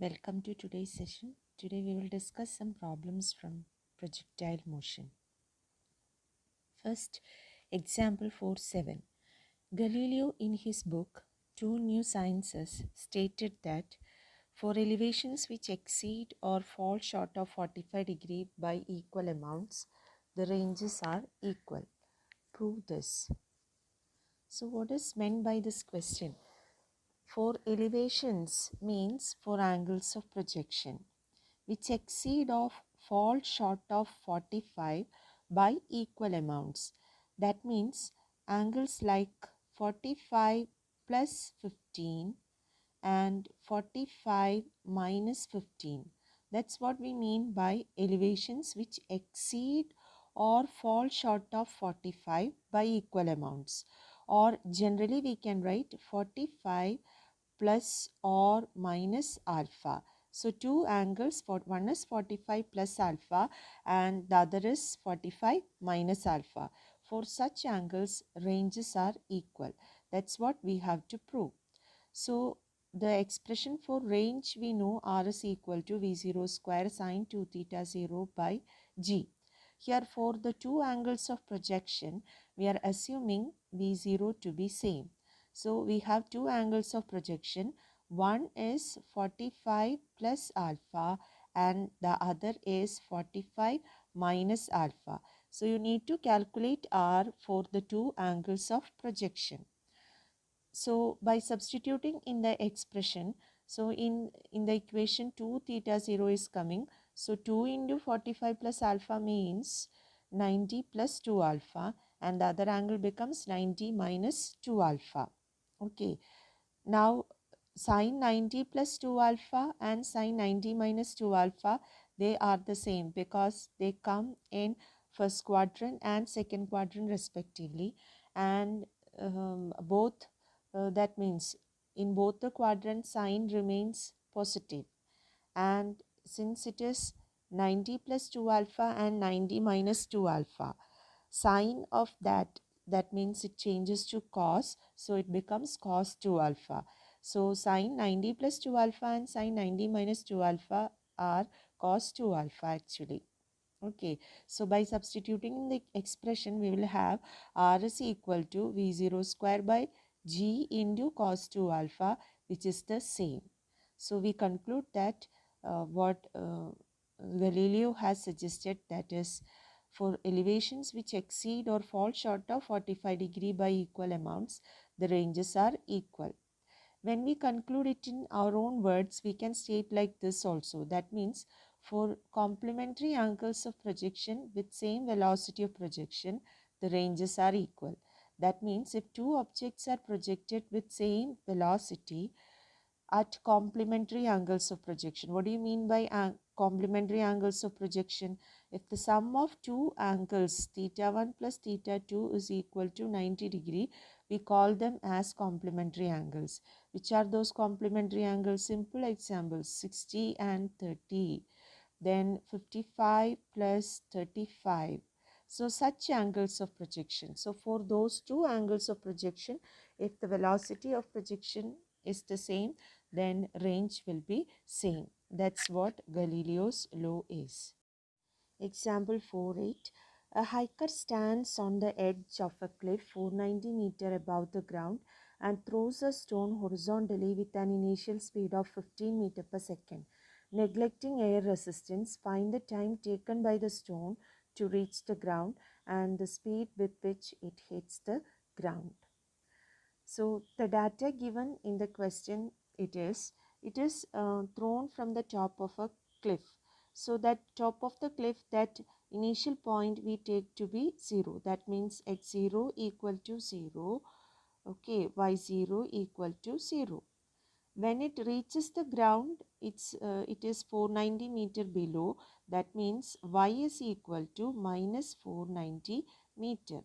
Welcome to today's session. Today we will discuss some problems from projectile motion. First, example 4.7. Galileo in his book Two New Sciences stated that for elevations which exceed or fall short of 45 degrees by equal amounts, the ranges are equal. Prove this. So what is meant by this question? For elevations means for angles of projection which exceed or fall short of 45 by equal amounts. That means angles like 45 plus 15 and 45 minus 15. That's what we mean by elevations which exceed or fall short of 45 by equal amounts. Or generally we can write 45 plus or minus alpha. So two angles, one is 45 plus alpha and the other is 45 minus alpha. For such angles, ranges are equal. That's what we have to prove. So the expression for range we know R is equal to V0 square sine 2 theta 0 by G. Here for the two angles of projection, we are assuming V0 to be same. So we have two angles of projection. One is 45 plus alpha and the other is 45 minus alpha. So you need to calculate R for the two angles of projection. So by substituting in the expression, so in the equation 2 theta 0 is coming. So 2 into 45 plus alpha means 90 plus 2 alpha and the other angle becomes 90 minus 2 alpha. Okay. Now sine 90 plus 2 alpha and sine 90 minus 2 alpha, they are the same because they come in first quadrant and second quadrant respectively, and both that means in both the quadrants sign remains positive, and since it is 90 plus 2 alpha and 90 minus 2 alpha, sign of that means it changes to cos, so it becomes cos 2 alpha. So sine 90 plus 2 alpha and sine 90 minus 2 alpha are cos 2 alpha actually. Okay, so by substituting in the expression, we will have R is equal to V0 square by G into cos 2 alpha, which is the same. So we conclude that what Galileo has suggested, that is for elevations which exceed or fall short of 45 degree by equal amounts, the ranges are equal. When we conclude it in our own words, we can state like this also. That means for complementary angles of projection with same velocity of projection, the ranges are equal. That means if two objects are projected with same velocity at complementary angles of projection. What do you mean by complementary angles of projection? If the sum of two angles theta 1 plus theta 2 is equal to 90 degree, we call them as complementary angles. Which are those complementary angles? Simple examples, 60 and 30. Then 55 plus 35. So such angles of projection. So for those two angles of projection, if the velocity of projection is the same, then range will be same. That's what Galileo's law is. Example 4.8. A hiker stands on the edge of a cliff 490 meters above the ground and throws a stone horizontally with an initial speed of 15 meters per second. Neglecting air resistance, find the time taken by the stone to reach the ground and the speed with which it hits the ground. So the data given in the question, it is thrown from the top of a cliff. So that top of the cliff, that initial point we take to be 0. That means x0 equal to 0. Okay, y0 equal to 0. When it reaches the ground, it is 490 meter below. That means y is equal to minus 490 meter.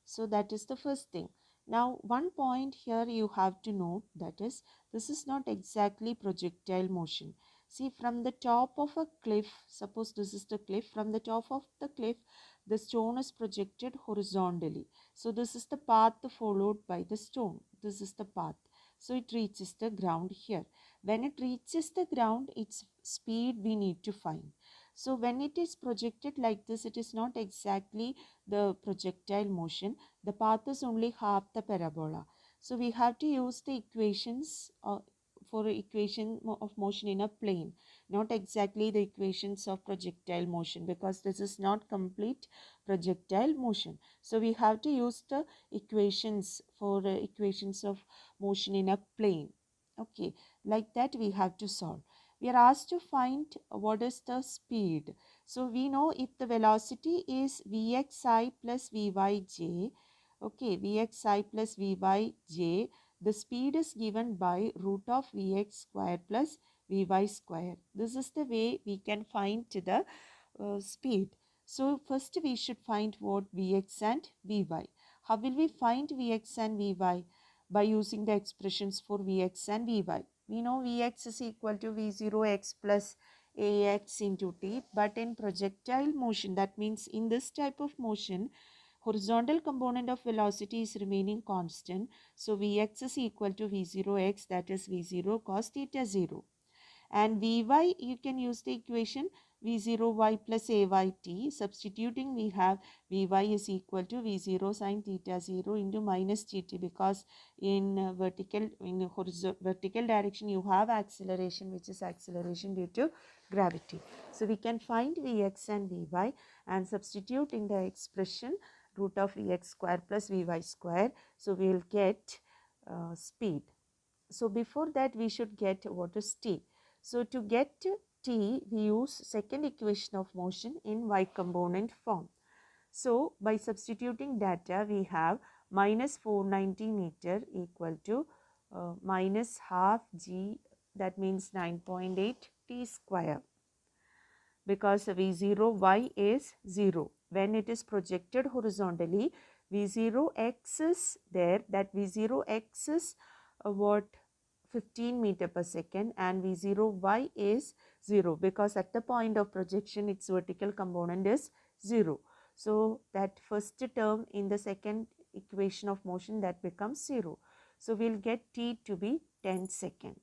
So that is the first thing. Now one point here you have to note, that is this is not exactly projectile motion. See, from the top of a cliff, suppose this is the cliff, from the top of the cliff the stone is projected horizontally. So this is the path followed by the stone. This is the path. So it reaches the ground here. When it reaches the ground, its speed we need to find. So when it is projected like this, it is not exactly the projectile motion. The path is only half the parabola. So we have to use the equations for equation of motion in a plane, not exactly the equations of projectile motion, because this is not complete projectile motion. So we have to use the equations for equations of motion in a plane. Okay, like that we have to solve. We are asked to find what is the speed. So we know if the velocity is Vxi plus Vyj, okay, Vxi plus Vyj, the speed is given by root of Vx square plus Vy square. This is the way we can find the speed. So first we should find what Vx and Vy. How will we find Vx and Vy? By using the expressions for Vx and Vy. We know Vx is equal to V0x plus Ax into t, but in projectile motion, that means in this type of motion, horizontal component of velocity is remaining constant. So Vx is equal to V0x, that is V0 cos theta 0. And Vy, you can use the equation V0y plus Ayt. Substituting, we have Vy is equal to V0 sin theta 0 into minus gt, because in vertical direction you have acceleration, which is acceleration due to gravity. So we can find Vx and Vy and substitute in the expression root of Vx square plus Vy square. So we will get speed. So before that we should get what is t. So to get t, we use second equation of motion in y component form. So by substituting data, we have minus 490 meter equal to minus half g, that means 9.8 t square, because V0y is 0. When it is projected horizontally, V0x is there, that V0x is what 15 meter per second, and V0y is 0, because at the point of projection its vertical component is 0. So that first term in the second equation of motion, that becomes 0. So we'll get t to be 10 second.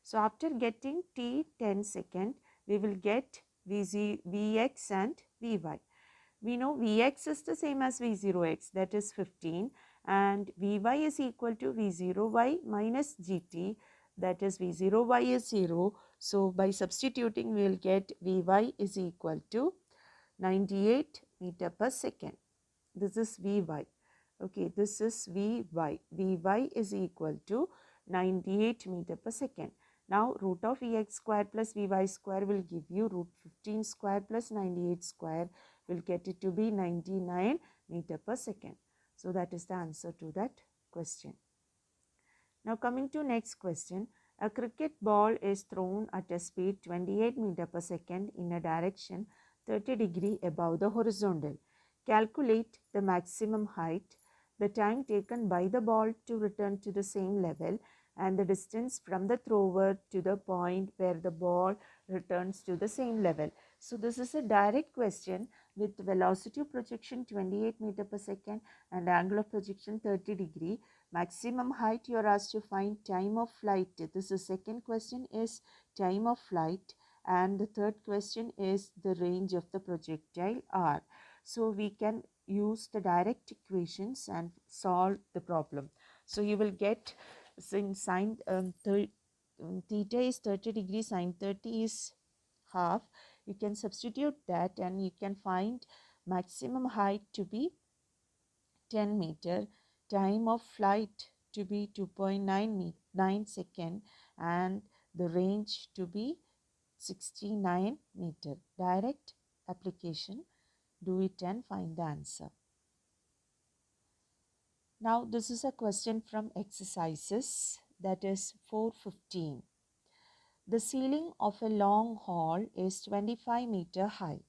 So after getting t 10 second, we will get Vx and Vy. We know Vx is the same as V0x, that is 15, and Vy is equal to V0y minus gt, that is V0y is 0. So by substituting, we will get Vy is equal to 98 meter per second. This is Vy. Okay, this is Vy. Vy is equal to 98 meter per second. Now root of Vx square plus Vy square will give you root 15 square plus 98 square, will get it to be 99 meter per second. So that is the answer to that question. Now coming to next question. A cricket ball is thrown at a speed 28 meter per second in a direction 30 degree above the horizontal. Calculate the maximum height, the time taken by the ball to return to the same level, and the distance from the thrower to the point where the ball returns to the same level. So this is a direct question with velocity of projection 28 meter per second and angle of projection 30 degree. Maximum height, you are asked to find time of flight. This is second question is time of flight, and the third question is the range of the projectile r. So we can use the direct equations and solve the problem. So you will get since theta is 30 degrees, sine 30 is half. You can substitute that and you can find maximum height to be 10 meter, time of flight to be 2.9 second, and the range to be 69 meter. Direct application, do it and find the answer. Now this is a question from exercises, that is 415. The ceiling of a long hall is 25 meter high.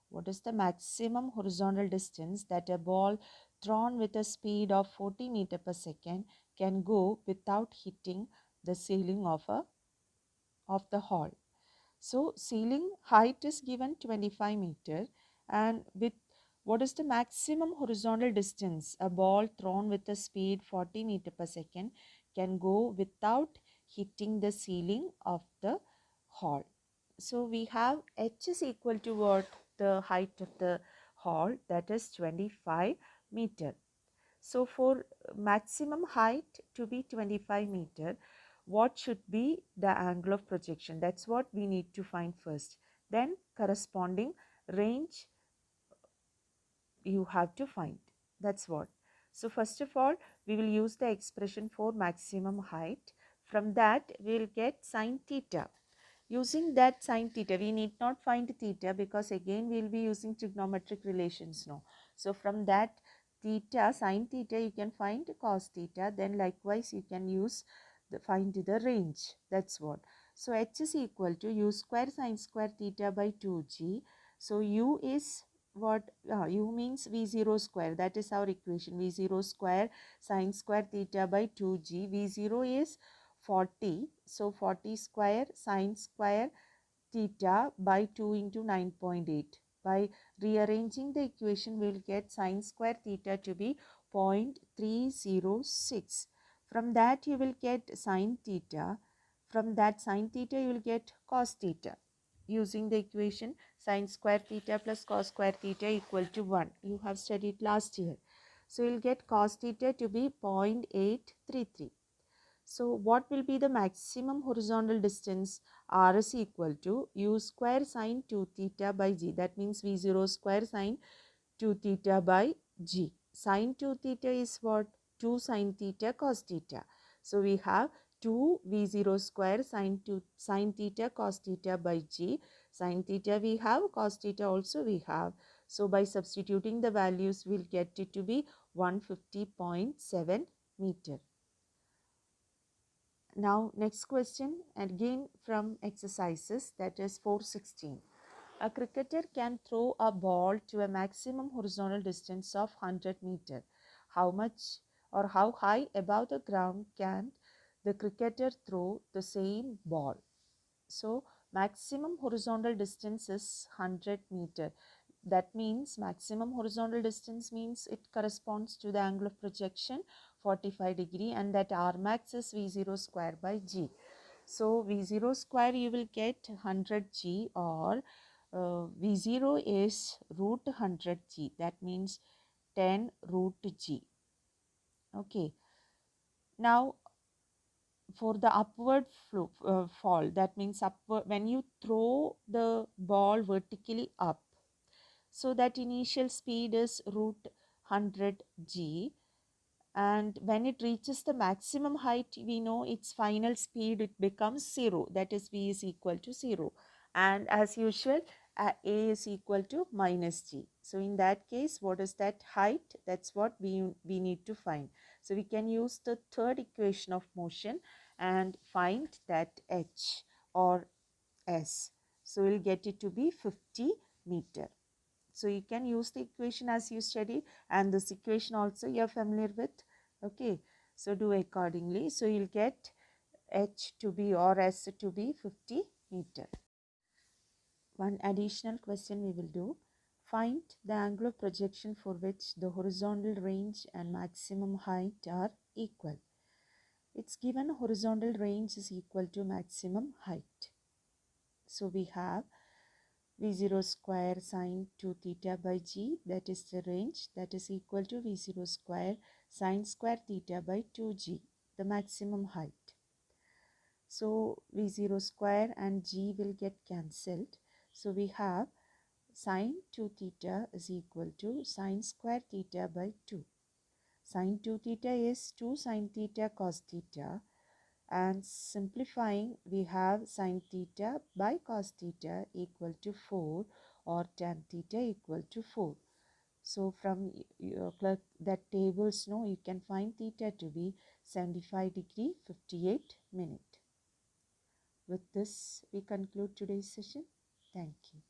What is the maximum horizontal distance that a ball thrown with a speed of 40 meter per second can go without hitting the ceiling of the hall? So ceiling height is given 25 meter, and with what is the maximum horizontal distance a ball thrown with a speed 40 meter per second can go without hitting the ceiling of the hall. So we have h is equal to what? The height of the hall, that is 25 meter. So for maximum height to be 25 meter, what should be the angle of projection? That's what we need to find first. Then corresponding range you have to find. That's what. So first of all, we will use the expression for maximum height. From that, we will get sine theta. Using that sine theta, we need not find theta because again we will be using trigonometric relations now. So from that theta, sine theta, you can find cos theta. Then likewise you can use find the range. That's what. So h is equal to u square sine square theta by 2g. So u is what? U means v0 square. That is our equation. V0 square sine square theta by 2g. V0 is 40. So 40 square sine square theta by 2 into 9.8. By rearranging the equation, we will get sine square theta to be 0.306. From that, you will get sine theta. From that sine theta, you will get cos theta. Using the equation sine square theta plus cos square theta equal to 1. You have studied last year. So, you will get cos theta to be 0.833. So, what will be the maximum horizontal distance? R is equal to u square sine 2 theta by g. That means V0 square sine 2 theta by g. Sine 2 theta is what? 2 sine theta cos theta. So, we have 2 V0 square sine theta cos theta by g. Sine theta we have, cos theta also we have. So, by substituting the values, we will get it to be 150.7 meter. Now next question, again from exercises, that is 416. A cricketer can throw a ball to a maximum horizontal distance of 100 meter. How much or how high above the ground can the cricketer throw the same ball? So maximum horizontal distance is 100 meter. That means maximum horizontal distance means it corresponds to the angle of projection 45 degree, and that R max is V0 square by G. So V0 square you will get 100 G, or V0 is root 100 G. That means 10 root G. Okay. Now for the upward fall, that means upward, when you throw the ball vertically up, so that initial speed is root 100 g, and when it reaches the maximum height, we know its final speed, it becomes 0, that is v is equal to 0, and as usual a is equal to minus g. So in that case, what is that height? That's what we need to find. So we can use the third equation of motion and find that h or s. So we'll get it to be 50 meter. So you can use the equation as you studied, and this equation also you are familiar with. Okay, so do accordingly. So you'll get h to be or s to be 50 meter. One additional question we will do. Find the angle of projection for which the horizontal range and maximum height are equal. It's given horizontal range is equal to maximum height. So we have V0 square sine 2 theta by g, that is the range, that is equal to V0 square sine square theta by 2g, the maximum height. So V0 square and g will get cancelled. So we have sine 2 theta is equal to sine square theta by 2. Sine 2 theta is 2 sine theta cos theta, and simplifying we have sine theta by cos theta equal to 4, or tan theta equal to 4. So from that tables, no, you can find theta to be 75 degree 58 minute. With this we conclude today's session. Thank you.